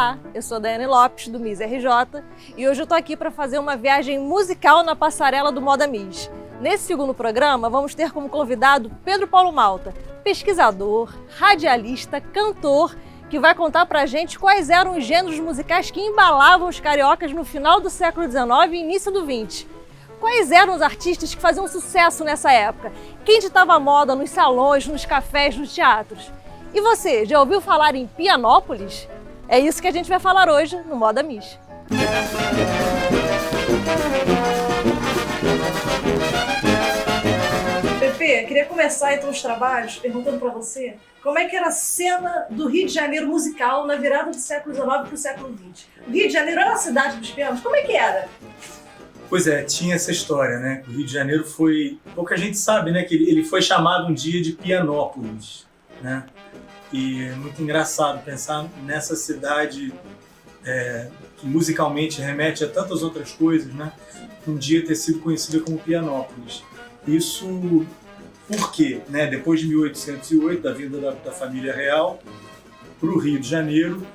Olá, eu sou Daiane Lopes, do Miss RJ, e hoje eu tô aqui para fazer uma viagem musical na passarela do Moda Miss. Nesse segundo programa, vamos ter como convidado Pedro Paulo Malta, pesquisador, radialista, cantor, que vai contar pra gente quais eram os gêneros musicais que embalavam os cariocas no final do século XIX e início do XX. Quais eram os artistas que faziam sucesso nessa época? Quem ditava moda nos salões, nos cafés, nos teatros? E você, já ouviu falar em Pianópolis? É isso que a gente vai falar hoje no Moda Miss. Pepe, queria começar então os trabalhos perguntando para você como é que era a cena do Rio de Janeiro musical na virada do século XIX para o século XX. O Rio de Janeiro era a cidade dos pianos, como é que era? Pois é, tinha essa história, né? O Rio de Janeiro foi... Pouca gente sabe, né? Que ele foi chamado um dia de Pianópolis, né? E é muito engraçado pensar nessa cidade que musicalmente remete a tantas outras coisas, né? Um dia ter sido conhecida como Pianópolis. Isso porque, né? Depois de 1808, da vinda da família real para o Rio de Janeiro,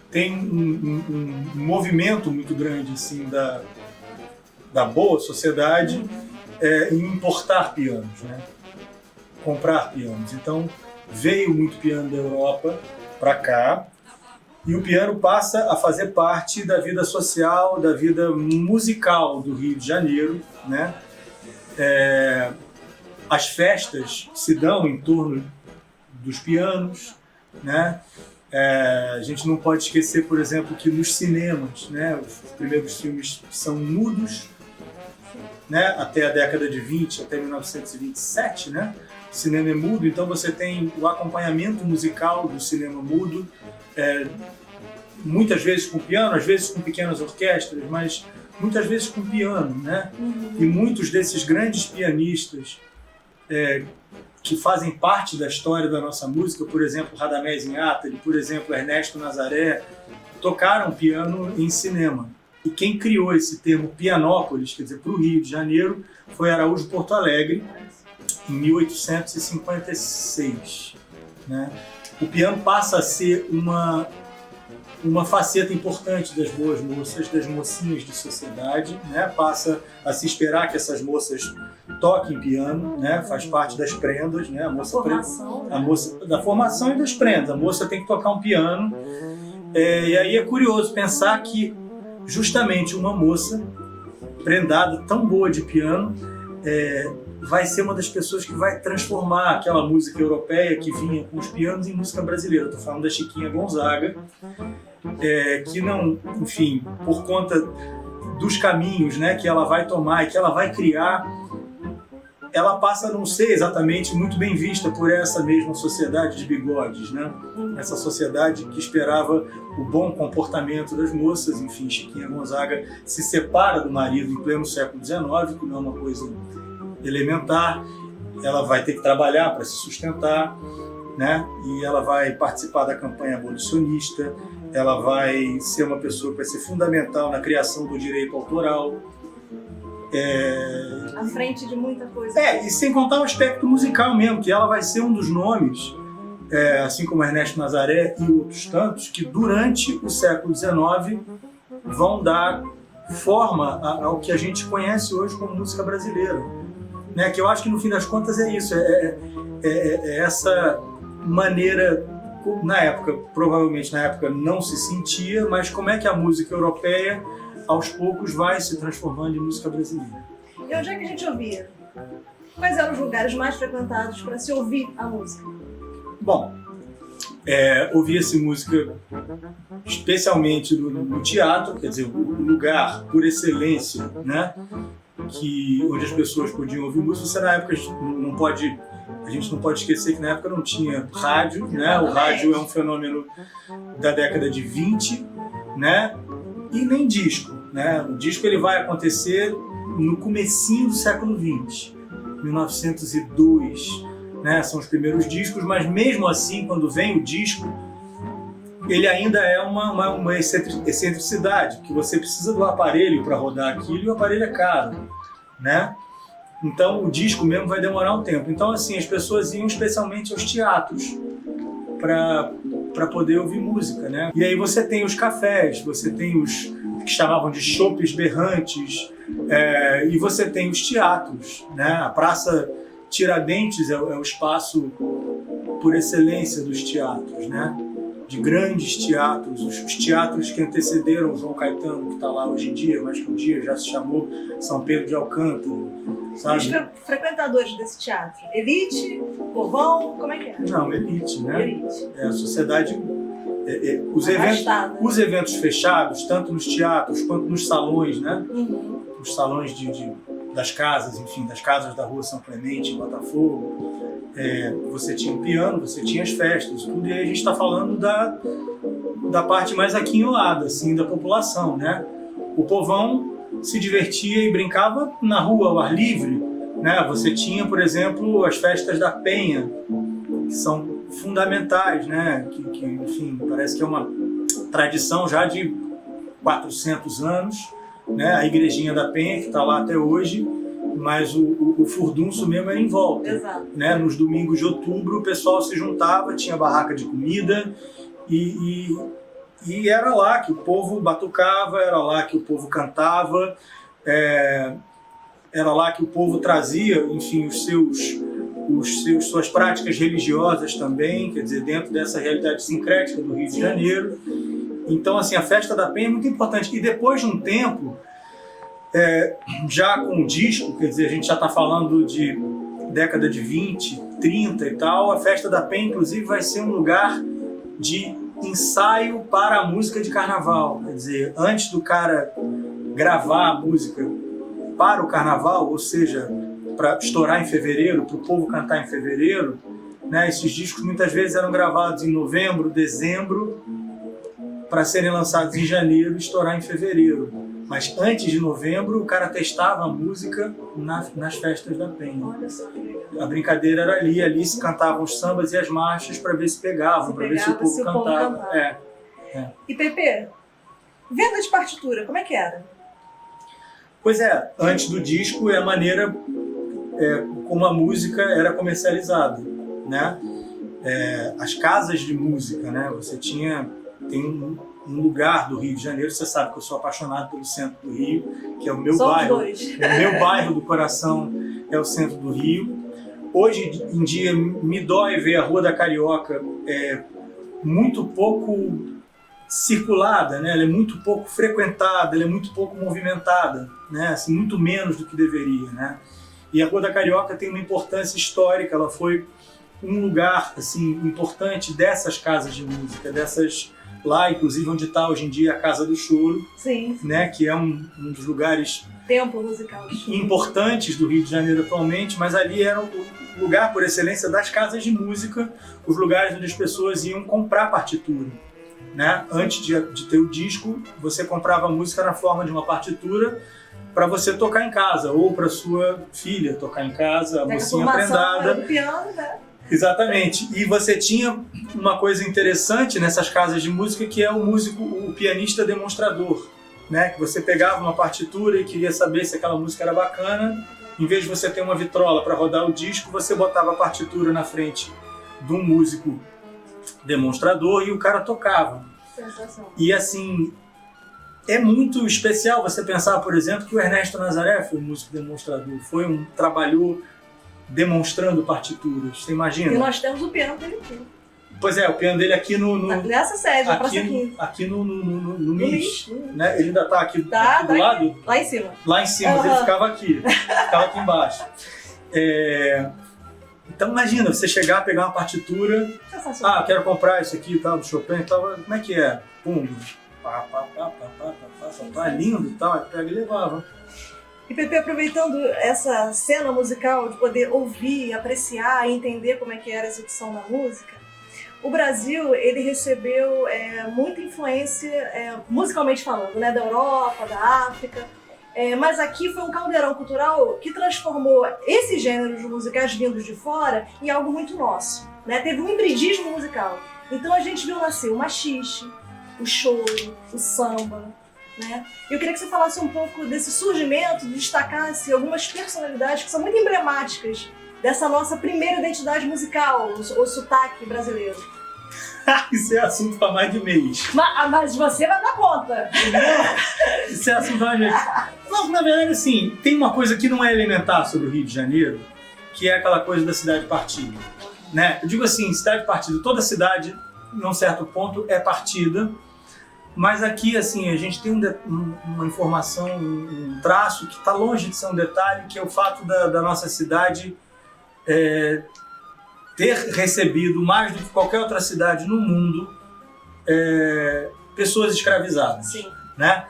tem um movimento muito grande assim, da boa sociedade em importar pianos, né? Comprar pianos. Então, veio muito piano da Europa para cá e o piano passa a fazer parte da vida social, da vida musical do Rio de Janeiro, né? As festas se dão em torno dos pianos, né? A gente não pode esquecer, por exemplo, que nos cinemas, né, os primeiros filmes são mudos, né, até a década de 20, até 1927, né? O cinema é mudo, então você tem o acompanhamento musical do cinema mudo, muitas vezes com piano, às vezes com pequenas orquestras, mas muitas vezes com piano, né? E muitos desses grandes pianistas que fazem parte da história da nossa música, por exemplo, Radamés Inátali, por exemplo, Ernesto Nazaré, tocaram piano em cinema. E quem criou esse termo Pianópolis, quer dizer, para o Rio de Janeiro, foi Araújo Porto Alegre, em 1856. Né? O piano passa a ser uma faceta importante das boas moças, das mocinhas de sociedade, né? Passa a se esperar que essas moças toquem piano, né? Faz parte das prendas, né? Da formação e das prendas. A moça tem que tocar um piano. E aí é curioso pensar que justamente uma moça prendada tão boa de piano vai ser uma das pessoas que vai transformar aquela música europeia que vinha com os pianos em música brasileira. Estou falando da Chiquinha Gonzaga, que não, enfim, por conta dos caminhos, né, que ela vai tomar e que ela vai criar, ela passa a não ser exatamente muito bem vista por essa mesma sociedade de bigodes, né? Essa sociedade que esperava o bom comportamento das moças. Enfim, Chiquinha Gonzaga se separa do marido em pleno século XIX, que não é uma coisa elementar. Ela vai ter que trabalhar para se sustentar, né? E ela vai participar da campanha abolicionista. Ela vai ser uma pessoa que vai ser fundamental na criação do direito autoral. À frente de muita coisa. E sem contar o aspecto musical mesmo, que ela vai ser um dos nomes, assim como Ernesto Nazaré e outros tantos, que durante o século XIX vão dar forma ao que a gente conhece hoje como música brasileira. Né? Que eu acho que no fim das contas é isso, essa maneira, provavelmente na época não se sentia, mas como é que a música europeia aos poucos vai se transformando em música brasileira. E onde é que a gente ouvia? Quais eram os lugares mais frequentados para se ouvir a música? Bom, ouvia-se música especialmente no teatro, quer dizer, o lugar por excelência, né, onde as pessoas podiam ouvir música. Você, na época, a gente não pode esquecer que na época não tinha rádio, né? O rádio é um fenômeno da década de 20, né? E nem disco, né? O disco ele vai acontecer no comecinho do século XX, 1902, né? São os primeiros discos, mas mesmo assim, quando vem o disco, ele ainda é uma excentricidade, que você precisa do aparelho para rodar aquilo e o aparelho é caro, né? Então o disco mesmo vai demorar um tempo. Então assim, as pessoas iam especialmente aos teatros para para poder ouvir música, né? E aí você tem os cafés, você tem os que chamavam de chopes berrantes, e você tem os teatros, né? A Praça Tiradentes é o espaço por excelência dos teatros, né? De grandes teatros, os teatros que antecederam o João Caetano, que está lá hoje em dia, mas que um dia já se chamou São Pedro de Alcântara, sabe? Os frequentadores desse teatro, elite, povão, como é que é? Não, elite, né? Elite. É a sociedade... Arrastada. Os eventos fechados, tanto nos teatros quanto nos salões, né? Uhum. Os salões das casas, enfim, das casas da Rua São Clemente, em Botafogo, você tinha o piano, você tinha as festas, tudo, e aí a gente está falando da parte mais aquinhoada, assim, da população, né? O povão se divertia e brincava na rua, ao ar livre, né? Você tinha, por exemplo, as festas da Penha, que são fundamentais, né? Que enfim, parece que é uma tradição já de 400 anos, né? A Igrejinha da Penha, que está lá até hoje, mas o furdunço mesmo era em volta. Exato. Né? Nos domingos de outubro o pessoal se juntava, tinha barraca de comida e era lá que o povo batucava, era lá que o povo cantava, era lá que o povo trazia, enfim, suas práticas religiosas também, quer dizer, dentro dessa realidade sincrética do Rio de Janeiro. Então, assim, a festa da Penha é muito importante. E depois de um tempo, já com o disco, quer dizer, a gente já está falando de década de 20, 30 e tal, a festa da Penha, inclusive, vai ser um lugar de ensaio para a música de carnaval. Quer dizer, antes do cara gravar a música para o carnaval, ou seja, para estourar em fevereiro, para o povo cantar em fevereiro, né, esses discos muitas vezes eram gravados em novembro, dezembro, para serem lançados em janeiro e estourar em fevereiro. Mas antes de novembro, o cara testava a música nas festas da Penha. Olha só que legal. A brincadeira era ali se cantavam os sambas e as marchas para ver se pegavam, para ver se o povo cantava. E Pepe, venda de partitura, como é que era? Pois é, antes do disco é a maneira como a música era comercializada, né? As casas de música, né? Você tem um lugar do Rio de Janeiro, você sabe que eu sou apaixonado pelo centro do Rio, que é o meu bairro. O meu bairro do coração é o centro do Rio. Hoje em dia me dói ver a Rua da Carioca muito pouco circulada, né? Ela é muito pouco frequentada, ela é muito pouco movimentada, né? Assim, muito menos do que deveria, né? E a Rua da Carioca tem uma importância histórica, ela foi um lugar assim importante dessas casas de música, dessas lá, inclusive onde está hoje em dia a Casa do Choro, sim, né? Que é um dos lugares templo musical importantes do Rio de Janeiro atualmente, mas ali era o lugar por excelência das casas de música, os lugares onde as pessoas iam comprar partitura, né? Antes de ter o disco, você comprava a música na forma de uma partitura para você tocar em casa, ou para sua filha tocar em casa, a mocinha prendada. Do piano, né? Exatamente. E você tinha uma coisa interessante nessas casas de música, que é o pianista demonstrador, né? Que você pegava uma partitura e queria saber se aquela música era bacana. Em vez de você ter uma vitrola para rodar o disco, você botava a partitura na frente de um músico demonstrador e o cara tocava. Sensacional. E assim, é muito especial você pensar, por exemplo, que o Ernesto Nazaré foi um músico demonstrador, trabalhou demonstrando partituras, você imagina? E nós temos o piano dele aqui. Pois é, o piano dele aqui nessa sede, na Praça 15. Aqui no MIS, né? Ele ainda está aqui do lado? Lá em cima. Lá em cima, mas ele ficava aqui embaixo. Então imagina, você chegar, pegar uma partitura, quero comprar isso aqui, tal, do Chopin e tal, como é que é? Pum, lindo e tal, pega e levava. E Pepe, aproveitando essa cena musical de poder ouvir, apreciar e entender como é que era a execução da música, o Brasil ele recebeu muita influência, musicalmente falando, né, da Europa, da África, mas aqui foi um caldeirão cultural que transformou esses gêneros musicais vindos de fora em algo muito nosso, né? Teve um hibridismo musical. Então a gente viu nascer o machixe, o choro, o samba, né? Eu queria que você falasse um pouco desse surgimento, destacasse algumas personalidades que são muito emblemáticas dessa nossa primeira identidade musical, o sotaque brasileiro. Isso é assunto para mais de mês. Mas você vai dar conta. Isso é assunto para mais de mês. Não, na verdade, assim, tem uma coisa que não é elementar sobre o Rio de Janeiro, que é aquela coisa da cidade-partido. Né? Eu digo assim, cidade-partido, toda cidade, num certo ponto, é partida, mas aqui, assim, a gente tem uma informação, um traço que está longe de ser um detalhe, que é o fato da nossa cidade ter recebido, mais do que qualquer outra cidade no mundo, pessoas escravizadas. Sim. Né?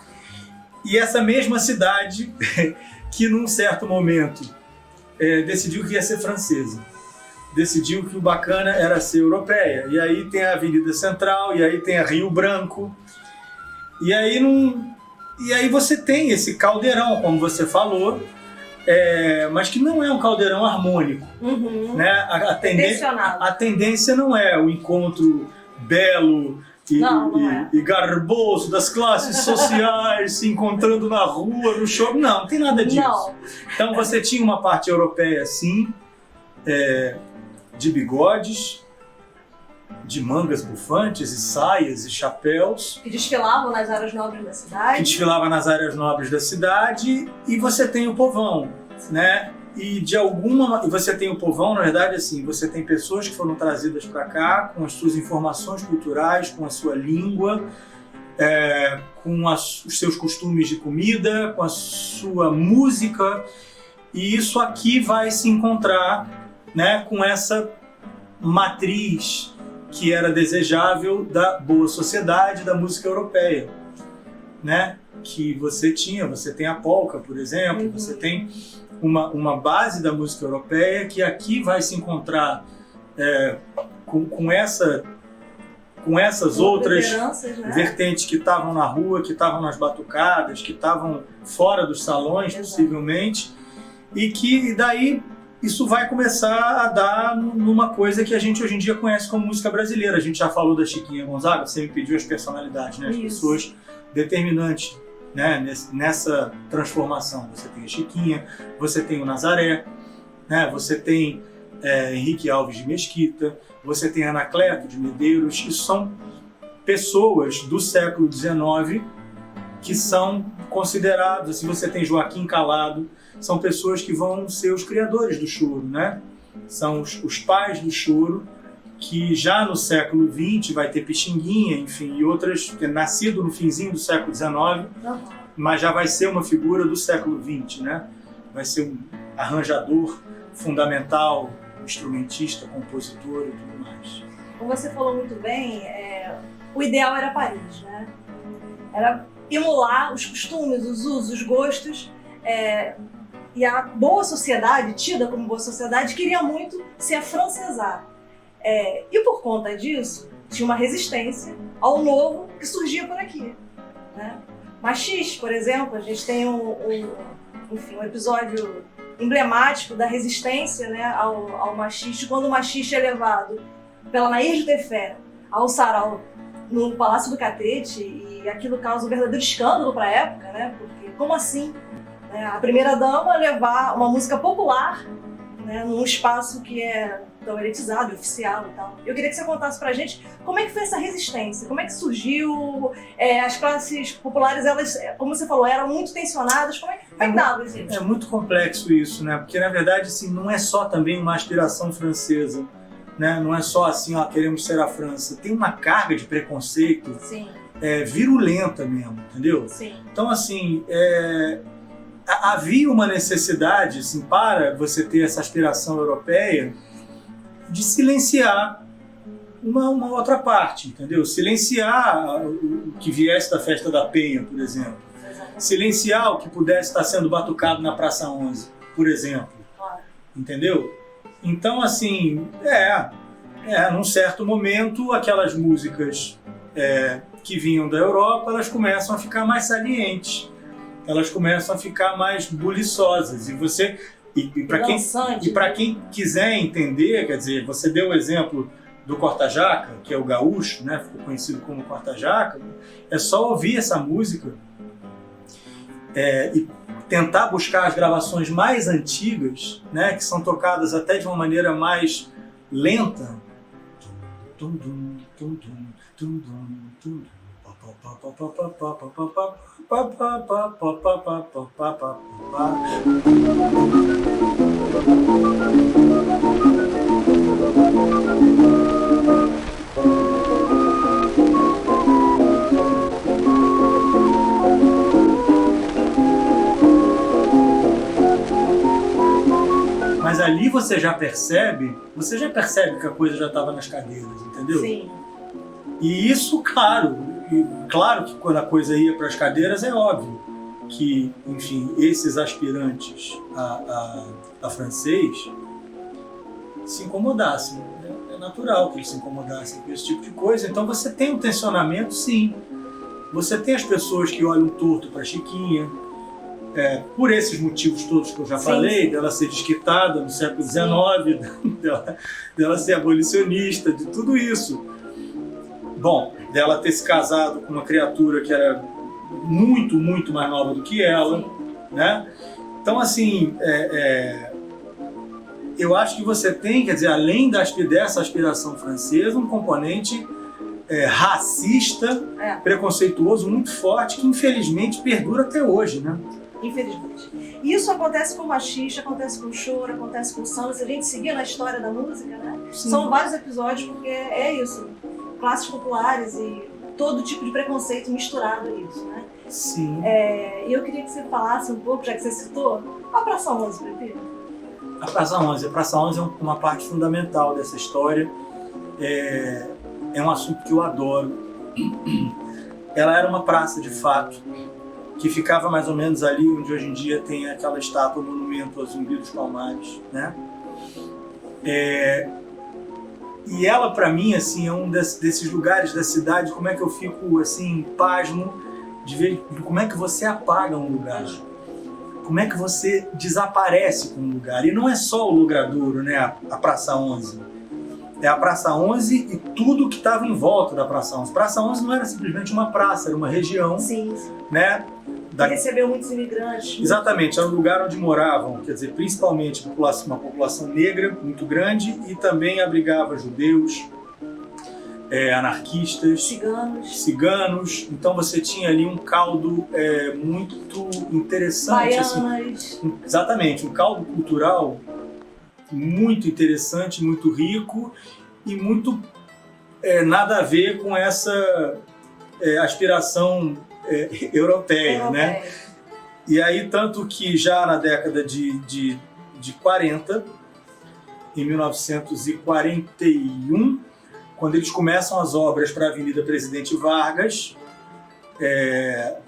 E essa mesma cidade, que num certo momento decidiu que ia ser francesa, decidiu que o bacana era ser europeia. E aí tem a Avenida Central, e aí tem a Rio Branco, e aí você tem esse caldeirão, como você falou, mas que não é um caldeirão harmônico. Uhum. Né? A tendência não é o encontro belo e garboso das classes sociais se encontrando na rua, no show. Não tem nada disso. Não. Então você tinha uma parte europeia, sim, de bigodes, de mangas bufantes e saias e chapéus. Que desfilavam nas áreas nobres da cidade. E você tem o povão, né? E você tem o povão, na verdade, assim, você tem pessoas que foram trazidas para cá com as suas informações culturais, com a sua língua, com os seus costumes de comida, com a sua música, e isso aqui vai se encontrar, né, com essa matriz que era desejável da boa sociedade, da música europeia, né? Que você tem a polca, por exemplo, uhum. Você tem uma base da música europeia que aqui vai se encontrar com essas outras, né, vertentes que estavam na rua, que estavam nas batucadas, que estavam fora dos salões, exato, possivelmente, e que daí isso vai começar a dar numa coisa que a gente hoje em dia conhece como música brasileira. A gente já falou da Chiquinha Gonzaga, você me pediu as personalidades, né? As pessoas determinantes, né, nessa transformação. Você tem a Chiquinha, você tem o Nazaré, né, você tem Henrique Alves de Mesquita, você tem Anacleto de Medeiros. Isso são pessoas do século XIX que são considerados, assim, você tem Joaquim Calado, são pessoas que vão ser os criadores do choro, né? São os pais do choro, que já no século XX vai ter Pixinguinha, enfim, e outras, que é nascido no finzinho do século XIX, mas já vai ser uma figura do século XX, né? Vai ser um arranjador fundamental, instrumentista, compositor e tudo mais. Como você falou muito bem, o ideal era Paris, né? Era emular os costumes, os usos, os gostos, e a boa sociedade, tida como boa sociedade, queria muito se afrancesar. E por conta disso, tinha uma resistência ao novo que surgia por aqui, né? Machis, por exemplo, a gente tem um episódio emblemático da resistência, né, ao machiste, quando o machiste é levado pela Nair de Tefé ao sarau no Palácio do Catete, e aquilo causa um verdadeiro escândalo para a época, né? Porque como assim, né, a primeira-dama levar uma música popular, né, num espaço que é tão elitizado, oficial e tal. Eu queria que você contasse pra gente como é que foi essa resistência, como é que surgiu, as classes populares, elas, como você falou, eram muito tensionadas, como é que dava, gente? É muito complexo isso, né? Porque na verdade, assim, não é só também uma aspiração francesa, né? Não é só assim, queremos ser a França. Tem uma carga de preconceito, sim, virulenta mesmo, entendeu? Sim. Então, assim, havia uma necessidade, assim, para você ter essa aspiração europeia, de silenciar uma outra parte, entendeu? Silenciar o que viesse da festa da Penha, por exemplo. Silenciar o que pudesse estar sendo batucado na Praça 11, por exemplo. Entendeu? Então, assim, num certo momento, aquelas músicas que vinham da Europa, elas começam a ficar mais salientes. Elas começam a ficar mais buliçosas. E para quem quiser entender, quer dizer, você deu o exemplo do corta-jaca, que é o gaúcho, né, ficou conhecido como corta-jaca, é só ouvir essa música e tentar buscar as gravações mais antigas, né, que são tocadas até de uma maneira mais lenta. Mas ali você já percebe que a coisa já estava nas cadeiras, entendeu? Sim. E isso, claro que quando a coisa ia para as cadeiras é óbvio que, enfim, esses aspirantes a francês se incomodassem. É natural que eles se incomodassem com esse tipo de coisa. Então você tem um tensionamento, sim. Você tem as pessoas que olham torto para Chiquinha, por esses motivos todos que eu já falei, dela ser desquitada no século XIX, dela ser abolicionista, de tudo isso. Bom, dela ter se casado com uma criatura que era muito, muito mais nova do que ela, né? Então, assim, eu acho que você tem, quer dizer, além dessa aspiração francesa, um componente racista, preconceituoso, muito forte, que infelizmente perdura até hoje, né? Infelizmente. Isso acontece com o machista, acontece com o choro, acontece com o samba. Se a gente seguir na história da música, né? São vários episódios, porque é isso. Classes populares e todo tipo de preconceito misturado a isso, né? Sim. E eu queria que você falasse um pouco, já que você citou, a Praça 11, Pepe. A Praça 11 é uma parte fundamental dessa história. É um assunto que eu adoro. Ela era uma praça, de fato, que ficava mais ou menos ali onde hoje em dia tem aquela estátua, o monumento ao Zumbi dos Palmares, né? E ela, para mim, assim, é um desses lugares da cidade, como é que eu fico, assim, pasmo de ver como é que você apaga um lugar, como é que você desaparece com um lugar. E não é só o Logradouro, né, a Praça 11. É a Praça 11 e tudo que estava em volta da Praça 11. Praça 11 não era simplesmente uma praça, era uma região, né? Recebeu muitos imigrantes. Exatamente, era um lugar onde moravam, quer dizer, principalmente uma população negra muito grande e também abrigava judeus, anarquistas, ciganos. Então você tinha ali um caldo muito interessante. Baianas. Assim, exatamente, um caldo cultural muito interessante, muito rico e muito nada a ver com essa aspiração europeia, né? E aí, tanto que já na década de 40, em 1941, quando eles começam as obras para a Avenida Presidente Vargas,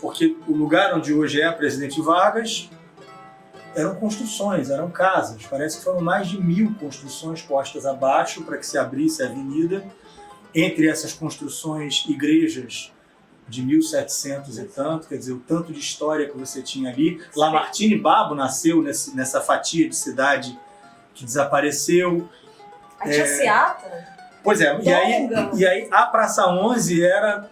porque o lugar onde hoje é a Presidente Vargas eram construções, eram casas. Parece que foram mais de 1000 construções postas abaixo para que se abrisse a avenida. Entre essas construções, igrejas de 1700 e tanto, quer dizer, o tanto de história que você tinha ali. Lamartine Babo nasceu nessa fatia de cidade que desapareceu. A Tia Seata? Pois é, e aí a Praça 11 era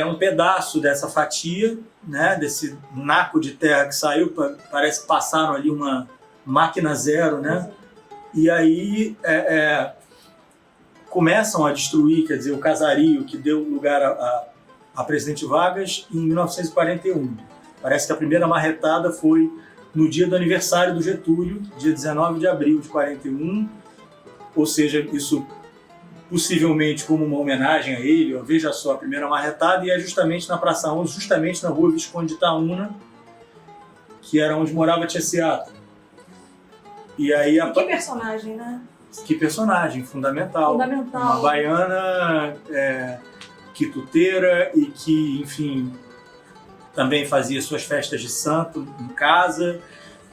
um pedaço dessa fatia, né, desse naco de terra que saiu, parece que passaram ali uma máquina zero, né? E aí começam a destruir, quer dizer, o casario que deu lugar a Presidente Vargas em 1941. Parece que a primeira marretada foi no dia do aniversário do Getúlio, dia 19 de abril de 41, ou seja, isso possivelmente como uma homenagem a ele, veja só, a primeira marretada, e é justamente na Praça 11, justamente na rua Visconde de Itaúna, que era onde morava a Tia Seata. E aí que personagem, né? Que personagem, fundamental. Uma baiana quituteira e que, enfim, também fazia suas festas de santo em casa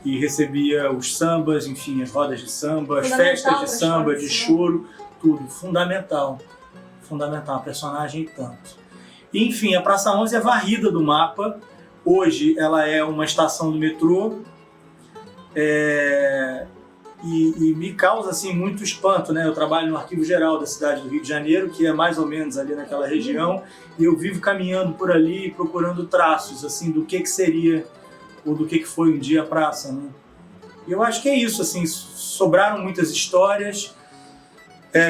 e recebia os sambas, enfim, as rodas de samba, as festas de samba, de choro, tudo. Fundamental, uma personagem e tanto. E, enfim, a Praça 11 é varrida do mapa. Hoje ela é uma estação do metrô. E me causa assim, muito espanto, né? Eu trabalho no Arquivo Geral da cidade do Rio de Janeiro, que é mais ou menos ali naquela região, e eu vivo caminhando por ali procurando traços assim, do que seria ou do que foi um dia a praça, né? E eu acho que é isso, assim, sobraram muitas histórias.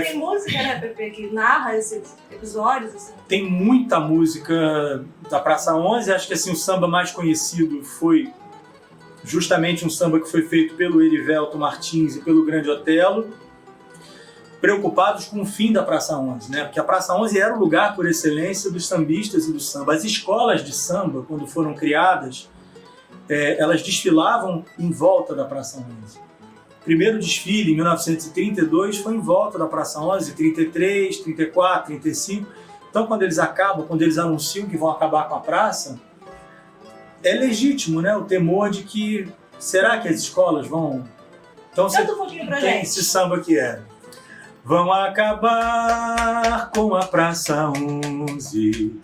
Tem música, né, Pepe, que narra esses episódios? Assim. Tem muita música da Praça 11. Acho que assim, o samba mais conhecido foi justamente um samba que foi feito pelo Erivelto Martins e pelo Grande Otelo, preocupados com o fim da Praça 11, né? Porque a Praça 11 era o lugar por excelência dos sambistas e do samba. As escolas de samba, quando foram criadas, elas desfilavam em volta da Praça 11. O primeiro desfile, em 1932, foi em volta da Praça 11, 33, 34, 35. Então, quando eles anunciam que vão acabar com a praça, é legítimo, né? O temor de que, será que as escolas vão... Então, canta um pouquinho pra gente. Esse samba que é... Vão acabar com a Praça 11,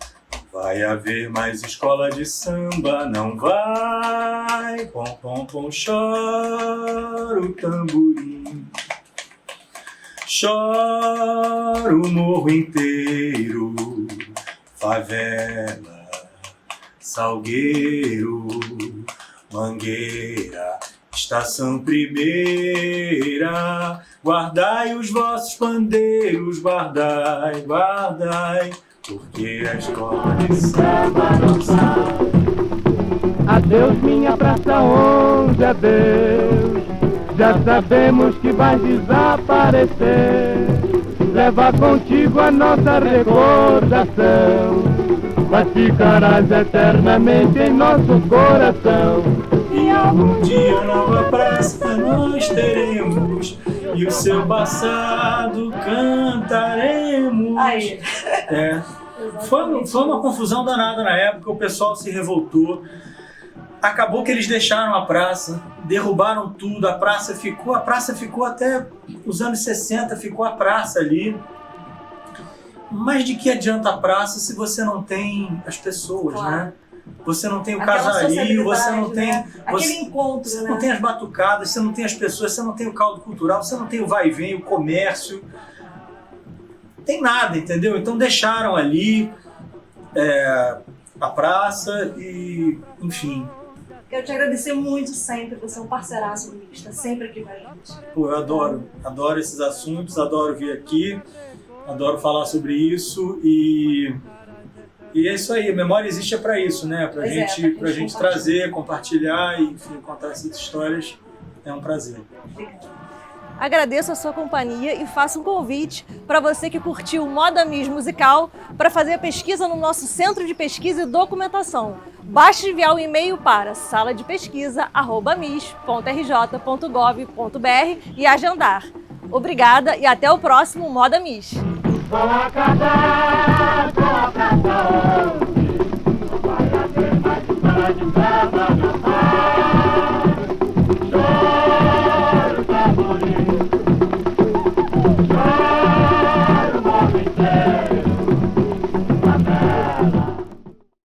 vai haver mais escola de samba, não vai. Pom, pom, pom, chora o tamborim, chora o morro inteiro, favela, Salgueiro, Mangueira, Estação Primeira, guardai os vossos pandeiros, guardai, guardai, porque a escola de samba não sai. Adeus, minha Praça 11, adeus, já sabemos que vai desaparecer. Leva contigo a nossa recordação, mas ficarás eternamente em nosso coração. E algum dia nova praça nós teremos, e o seu passado cantaremos. Aí. Foi uma confusão danada na época, o pessoal se revoltou. Acabou que eles deixaram a praça, derrubaram tudo, a praça ficou até os anos 60, ficou a praça ali. Mas de que adianta a praça se você não tem as pessoas, claro, né? Você não tem o casario, você não tem... Né? Aquele encontro, você né? não tem as batucadas, você não tem as pessoas, você não tem o caldo cultural, você não tem o vai e vem, o comércio. Não tem nada, entendeu? Então deixaram ali a praça e, enfim... Quero te agradecer muito sempre, você é um parceiraço do Mix, tá sempre aqui com a gente. Pô, eu adoro esses assuntos, adoro vir aqui, adoro falar sobre isso e é isso aí, a memória existe para isso, né? Pra gente trazer, compartilhar e, enfim, contar essas histórias, é um prazer. Agradeço a sua companhia e faço um convite para você que curtiu o Moda Miss musical para fazer a pesquisa no nosso Centro de Pesquisa e Documentação. Basta enviar um e-mail para saladepesquisa@mis.rj.gov.br e agendar. Obrigada e até o próximo Moda Miss. Vão acabar com a Praça 11, vai haver mais escola de samba, não vai.